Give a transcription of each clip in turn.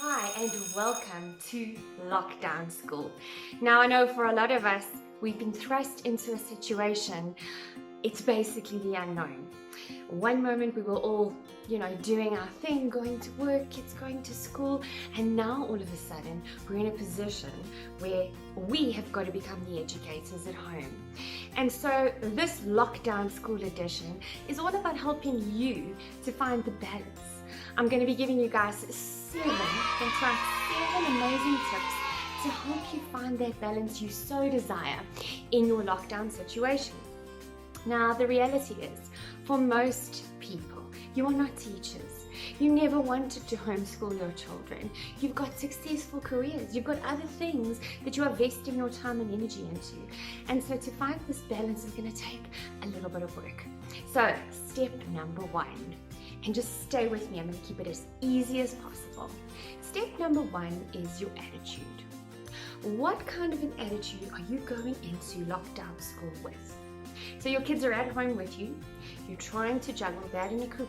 Hi and welcome to Lockdown School. Now I know for a lot of us, we've been thrust into a situation, it's basically the unknown. One moment we were all, doing our thing, going to work, kids going to school, and now all of a sudden we're in a position where we have got to become the educators at home. And so this Lockdown School edition is all about helping you to find the balance. I'm going to be giving you guys seven amazing tips to help you find that balance you so desire in your lockdown situation. Now, the reality is, for most people, you are not teachers. You never wanted to homeschool your children. You've got successful careers. You've got other things that you are vesting your time and energy into. And so to find this balance is going to take a little bit of work. So, step number one. And just stay with me, I'm going to keep it as easy as possible. Step number one is your attitude. What kind of an attitude are you going into lockdown school with? So your kids are at home with you, you're trying to juggle that and a career.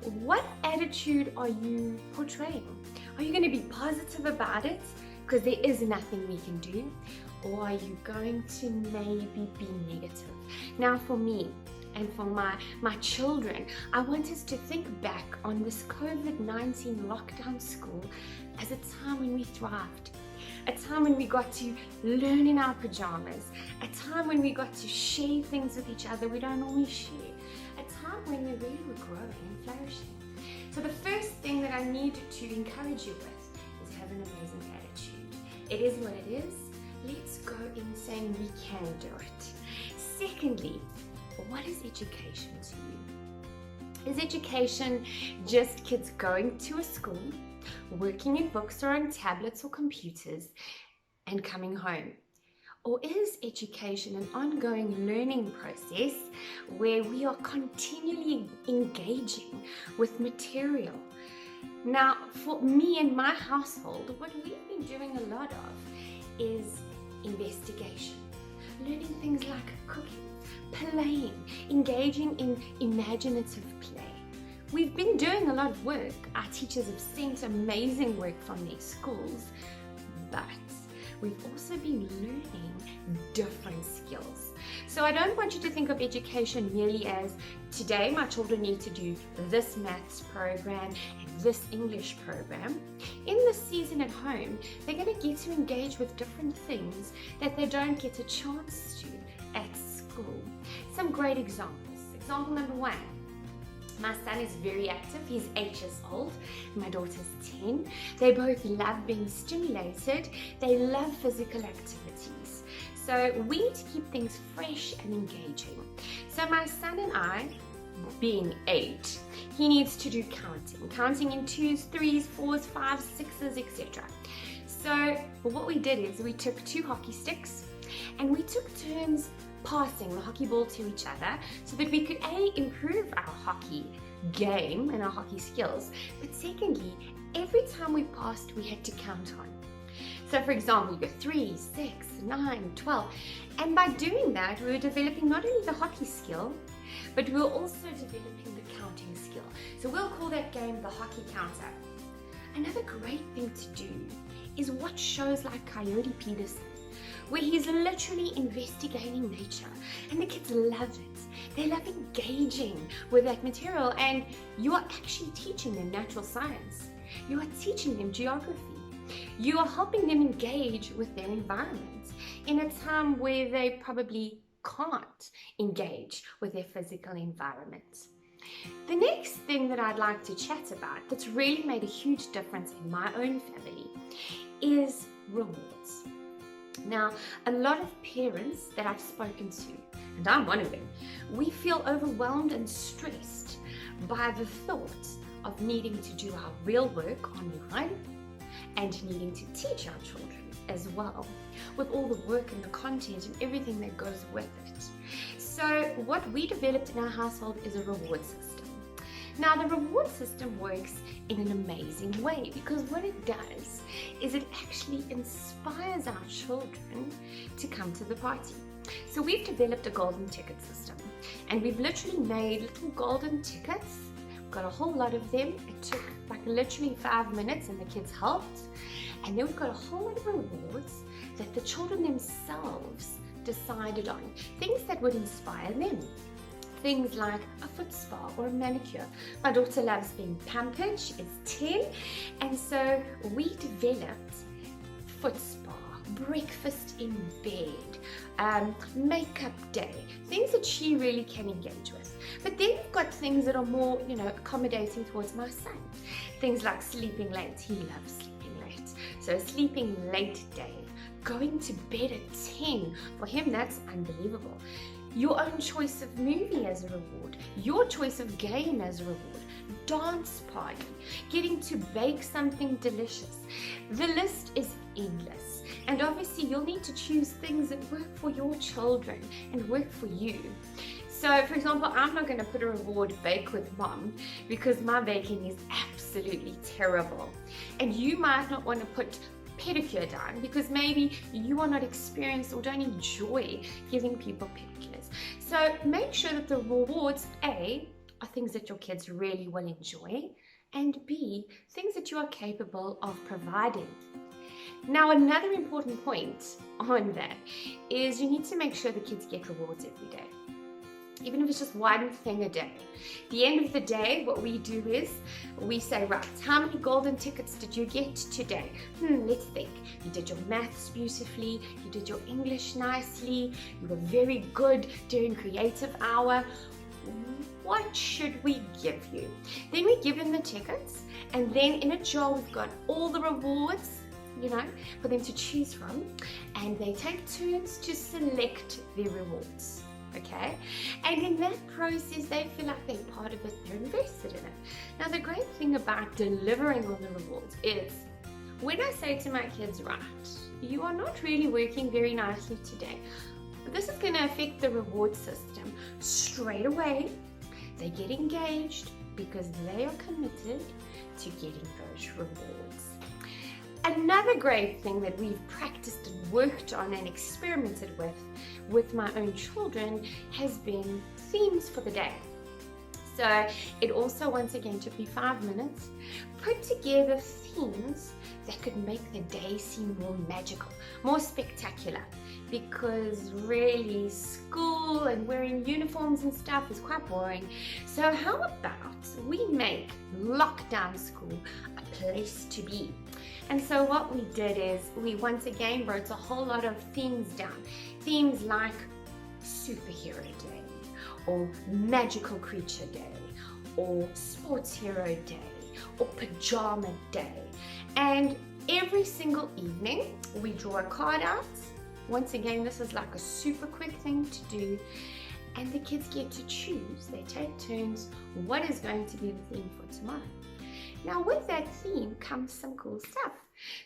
What attitude are you portraying? Are you going to be positive about it because there is nothing we can do? Or are you going to maybe be negative? Now for me, and for my children, I want us to think back on this COVID-19 lockdown school as a time when we thrived, a time when we got to learn in our pajamas, a time when we got to share things with each other we don't always share, a time when we really were growing and flourishing. So the first thing that I need to encourage you with is have an amazing attitude. It is what it is. Let's go in saying we can do it. Secondly, what is education to you? Is education just kids going to a school, working in books or on tablets or computers, and coming home? Or is education an ongoing learning process where we are continually engaging with material? Now, for me and my household, what we've been doing a lot of is investigation, learning things like cooking, playing, engaging in imaginative play. We've been doing a lot of work. Our teachers have sent amazing work from their schools, but we've also been learning different skills. So I don't want you to think of education merely as today my children need to do this maths program and this English program. In this season at home, they're going to get to engage with different things that they don't get a chance to at school. Some great examples. Example number one. My son is very active. He's 8 years old. My daughter's 10. They both love being stimulated. They love physical activities. So we need to keep things fresh and engaging. So my son and I, being 8, he needs to do counting in 2s, 3s, 4s, 5s, 6s, etc. So what we did is we took 2 hockey sticks and we took turns passing the hockey ball to each other so that we could improve our hockey game and our hockey skills, but secondly, every time we passed we had to count on. So for example, you go 3, 6, 9, 12, and by doing that we were developing not only the hockey skill, but we were also developing the counting skill. So we'll call that game the hockey counter. Another great thing to do is watch shows like Coyote Peterson, where he's literally investigating nature, and the kids love it. They love engaging with that material, and you are actually teaching them natural science. You are teaching them geography. You are helping them engage with their environment in a time where they probably can't engage with their physical environment. The next thing that I'd like to chat about that's really made a huge difference in my own family is rewards. Now, a lot of parents that I've spoken to, and I'm one of them, we feel overwhelmed and stressed by the thought of needing to do our real work online and needing to teach our children as well, with all the work and the content and everything that goes with it. So what we developed in our household is a reward system. Now, the reward system works in an amazing way because what it does is it actually inspires our children to come to the party. So we've developed a golden ticket system, and we've literally made little golden tickets. We've got a whole lot of them. It took like literally 5 minutes, and the kids helped. And then we've got a whole lot of rewards that the children themselves decided on, things that would inspire them. Things like a foot spa or a manicure. My daughter loves being pampered, she is 10, and so we developed foot spa, breakfast in bed, makeup day, things that she really can engage with. But then we've got things that are more, accommodating towards my son. Things like sleeping late, he loves sleeping late. So sleeping late day, going to bed at 10, for him that's unbelievable. Your own choice of movie as a reward, your choice of game as a reward, dance party, getting to bake something delicious. The list is endless, and obviously you'll need to choose things that work for your children and work for you. So for example, I'm not going to put a reward bake with mom because my baking is absolutely terrible, and you might not want to put pedicure down because maybe you are not experienced or don't enjoy giving people pedicures. So make sure that the rewards, A, are things that your kids really will enjoy, and B, things that you are capable of providing. Now, another important point on that is you need to make sure the kids get rewards every day, even if it's just one thing a day. At the end of the day, what we do is we say, right, how many golden tickets did you get today? Let's think. You did your maths beautifully, you did your English nicely, you were very good during creative hour. What should we give you? Then we give them the tickets, and then in a jar we've got all the rewards, for them to choose from, and they take turns to select their rewards. Okay, and in that process they feel like they're part of it, they're invested in it. Now the great thing about delivering on the rewards is when I say to my kids, right, you are not really working very nicely today, but this is going to affect the reward system, straight away they get engaged because they are committed to getting those rewards. Another great thing that we've practiced and worked on and experimented with my own children has been themes for the day. So it also, once again, took me 5 minutes, put together themes that could make the day seem more magical, more spectacular, because really school and wearing uniforms and stuff is quite boring. So how about we make lockdown school a place to be? And so what we did is we once again wrote a whole lot of themes down. Themes like superhero day, or magical creature day, or sports hero day, or pajama day. And every single evening we draw a card out. Once again, this is like a super quick thing to do, and the kids get to choose. They take turns what is going to be the theme for tomorrow. Now with that theme comes some cool stuff.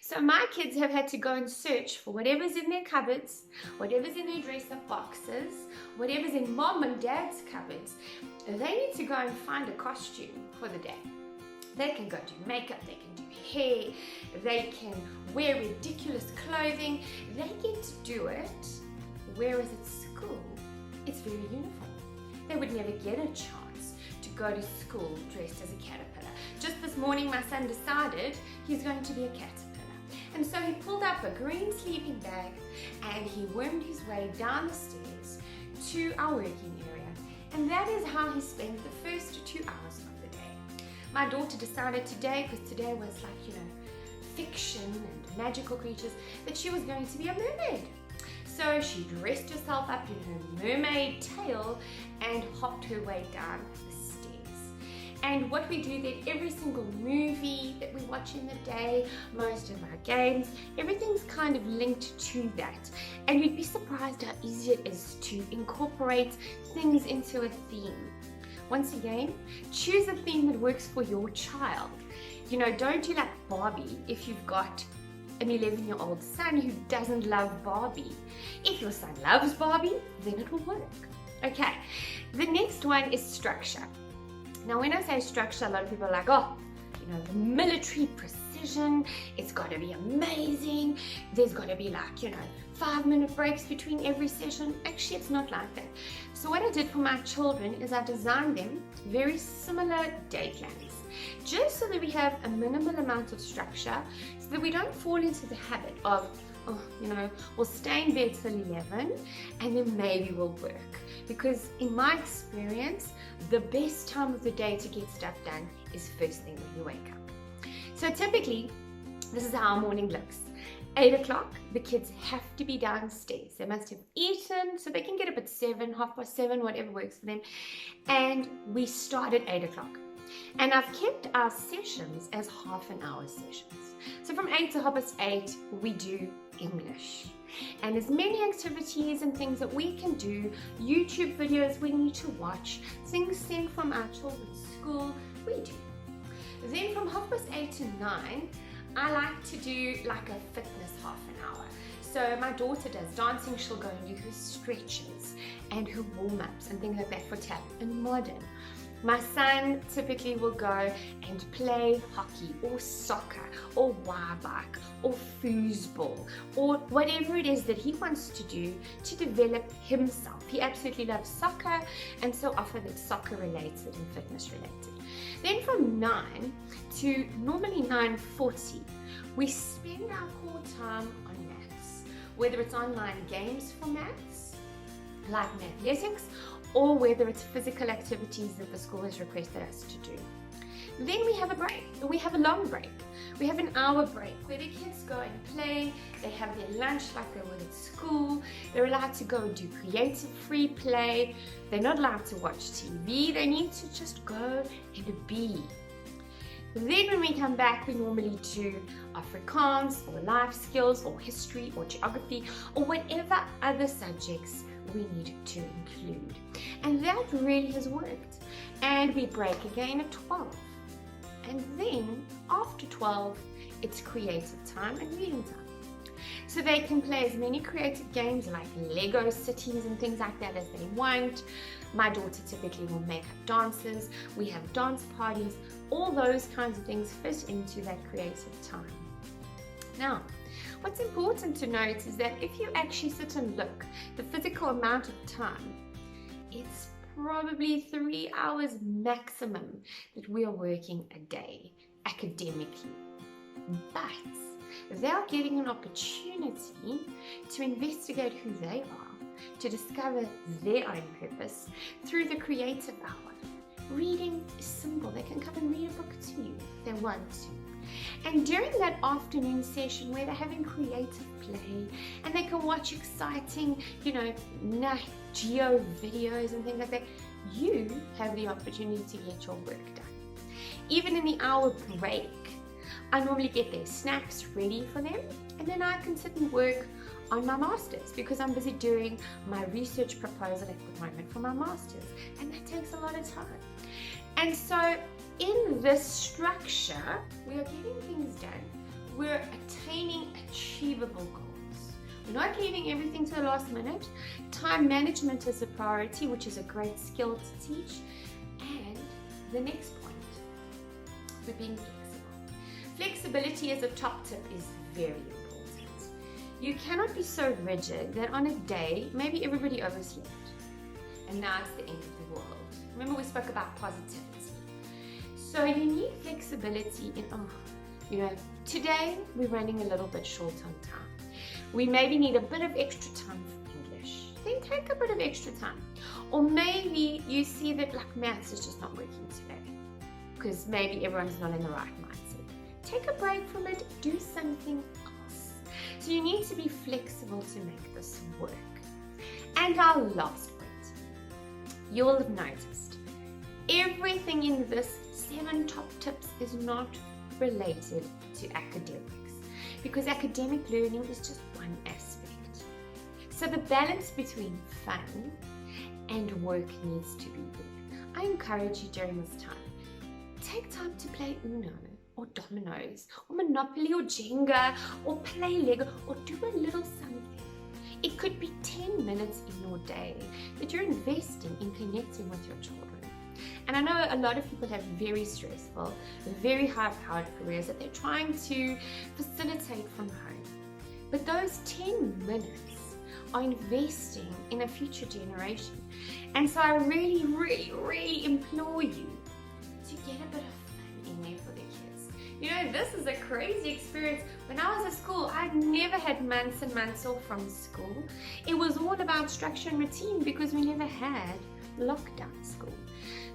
So my kids have had to go and search for whatever's in their cupboards, whatever's in their dresser boxes, whatever's in mom and dad's cupboards. They need to go and find a costume for the day. They can go do makeup, they can do hair, they can wear ridiculous clothing. They get to do it, whereas at school, it's very uniform. They would never get a chance to go to school dressed as a caterpillar. Just this morning, my son decided he's going to be a caterpillar. And so he pulled up a green sleeping bag and he wormed his way down the stairs to our working area. And that is how he spent the first 2 hours of the day. My daughter decided today, because today was like, fiction and magical creatures, that she was going to be a mermaid. So she dressed herself up in her mermaid tail and hopped her way down the stairs. And what we do then, every single movie that we watch in the day, most of our games, everything's kind of linked to that. And you'd be surprised how easy it is to incorporate things into a theme. Once again, choose a theme that works for your child. Don't do like Barbie if you've got an 11-year-old son who doesn't love Barbie. If your son loves Barbie, then it will work. Okay, the next one is structure. Now when I say structure, a lot of people are like, the military precision, it's got to be amazing, there's got to be like, 5-minute breaks between every session. Actually, it's not like that. So what I did for my children is I designed them very similar day plans. just so that we have a minimal amount of structure, so that we don't fall into the habit of, oh, we'll stay in bed till 11 and then maybe we'll work. Because in my experience, the best time of the day to get stuff done is first thing when you wake up. So typically, this is how our morning looks. 8 o'clock, the kids have to be downstairs. They must have eaten so they can get up at 7, 7:30, whatever works for them. And we start at 8 o'clock. And I've kept our sessions as half an hour sessions. So from 8 to 8:30, we do English. And as many activities and things that we can do, YouTube videos we need to watch, things sent from our children's school, we do. Then from 8:30 to 9, I like to do like a fitness half an hour. So my daughter does dancing, she'll go and do her stretches and her warm-ups and things like that for tap and modern. My son typically will go and play hockey or soccer or Y-bike or foosball or whatever it is that he wants to do to develop himself. He absolutely loves soccer, and so often it's soccer related and fitness related. Then from 9 to normally 9:40, we spend our core time on maths, whether it's online games for maths, like Mathletics, or whether it's physical activities that the school has requested us to do. Then we have a break. We have a long break. We have an hour break where the kids go and play. They have their lunch like they would at school. They're allowed to go and do creative free play. They're not allowed to watch TV. They need to just go and be. Then when we come back, we normally do Afrikaans or life skills or history or geography or whatever other subjects we need to include. And that really has worked. And we break again at 12. And then after 12, it's creative time and reading time. So they can play as many creative games like Lego cities and things like that as they want. My daughter typically will make up dances. We have dance parties. All those kinds of things fit into that creative time. Now, what's important to note is that if you actually sit and look, the physical amount of time, it's probably 3 hours maximum that we are working a day academically. But they are getting an opportunity to investigate who they are, to discover their own purpose through the creative hour. Reading is simple. They can come and read a book to you if they want to. And during that afternoon session where they're having creative play and they can watch exciting, Nat Geo videos and things like that, you have the opportunity to get your work done. Even in the hour break, I normally get their snacks ready for them, and then I can sit and work on my master's because I'm busy doing my research proposal at the moment for my master's, and that takes a lot of time. And so in this structure, we are getting things done. We're attaining achievable goals. We're not leaving everything to the last minute. Time management is a priority, which is a great skill to teach. And the next point, we're being flexible. Flexibility as a top tip is very important. You cannot be so rigid that on a day, maybe everybody overslept, and now it's the end of the world. Remember, we spoke about positivity. So you need flexibility in, today we're running a little bit short on time. We maybe need a bit of extra time for English. Then take a bit of extra time. Or maybe you see that maths is just not working today because maybe everyone's not in the right mindset. Take a break from it, do something else. So you need to be flexible to make this work. And our last point, you'll have noticed everything in this 7 top tips is not related to academics, because academic learning is just one aspect. So the balance between fun and work needs to be there. I encourage you during this time, take time to play Uno or dominoes or Monopoly or Jenga or play Lego or do a little something. It could be 10 minutes in your day that you're investing in connecting with your children. And I know a lot of people have very stressful, very high-powered careers that they're trying to facilitate from home. But those 10 minutes are investing in a future generation. And so I really, really, really implore you to get a bit of fun in there You know, this is a crazy experience. When I was at school, I'd never had months and months off from school. It was all about structure and routine because we never had lockdown school.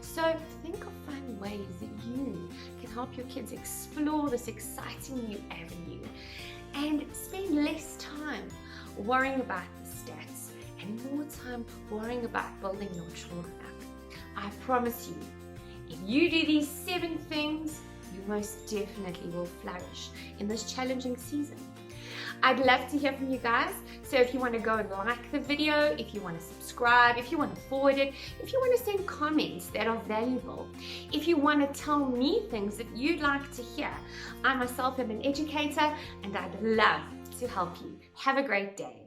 So think of fun ways that you can help your kids explore this exciting new avenue and spend less time worrying about the stats and more time worrying about building your children up. I promise you, if you do these 7 things, you most definitely will flourish in this challenging season. I'd love to hear from you guys. So if you want to go and like the video, if you want to subscribe, if you want to forward it, if you want to send comments that are valuable, if you want to tell me things that you'd like to hear, I myself am an educator and I'd love to help you. Have a great day.